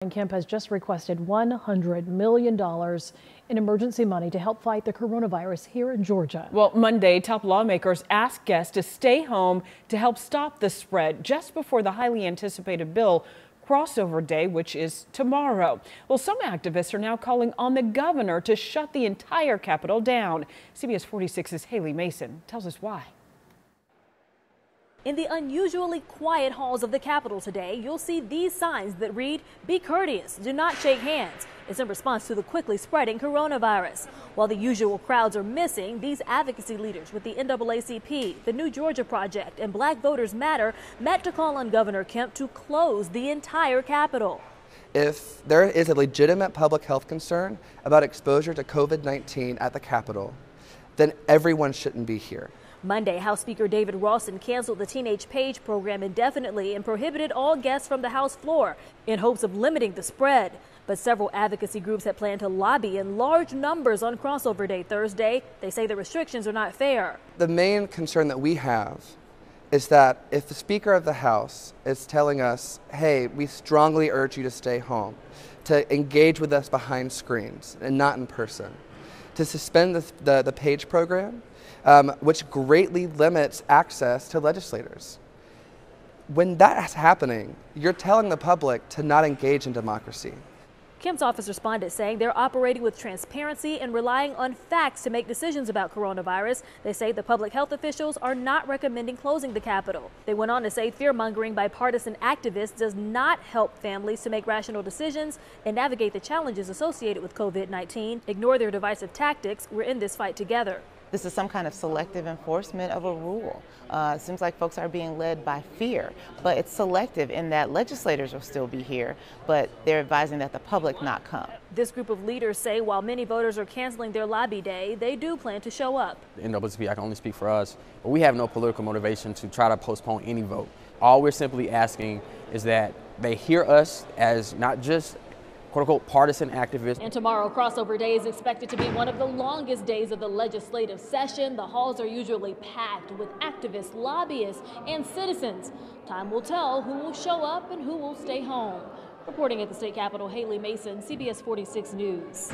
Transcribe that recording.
And Kemp has just requested $100 million in emergency money to help fight the coronavirus here in Georgia. Well, Monday, top lawmakers asked guests to stay home to help stop the spread just before the highly anticipated bill crossover day, which is tomorrow. Well, some activists are now calling on the governor to shut the entire Capitol down. CBS 46's Haley Mason tells us why. In the unusually quiet halls of the Capitol today, you'll see these signs that read, "Be courteous, do not shake hands." It's in response to the quickly spreading coronavirus. While the usual crowds are missing, these advocacy leaders with the NAACP, the New Georgia Project, and Black Voters Matter met to call on Governor Kemp to close the entire Capitol. If there is a legitimate public health concern about exposure to COVID-19 at the Capitol, then everyone shouldn't be here. Monday, House Speaker David Ralston canceled the Teenage Page program indefinitely and prohibited all guests from the House floor in hopes of limiting the spread. But several advocacy groups had planned to lobby in large numbers on crossover day Thursday. They say the restrictions are not fair. The main concern that we have is that if the Speaker of the House is telling us, hey, we strongly urge you to stay home, to engage with us behind screens and not in person, to suspend the Page program, which greatly limits access to legislators. When that is happening, you're telling the public to not engage in democracy. Kemp's office responded saying they're operating with transparency and relying on facts to make decisions about coronavirus. They say the public health officials are not recommending closing the Capitol. They went on to say fear-mongering by partisan activists does not help families to make rational decisions and navigate the challenges associated with COVID-19. Ignore their divisive tactics. We're in this fight together. This is some kind of selective enforcement of a rule. It seems like folks are being led by fear, but it's selective in that legislators will still be here, but they're advising that the public not come. This group of leaders say while many voters are canceling their lobby day, they do plan to show up. The NAACP, I can only speak for us, but we have no political motivation to try to postpone any vote. All we're simply asking is that they hear us as not just quote-unquote partisan activists. And tomorrow, crossover day is expected to be one of the longest days of the legislative session. The halls are usually packed with activists, lobbyists, and citizens. Time will tell who will show up and who will stay home. Reporting at the state capitol, Haley Mason, CBS 46 News.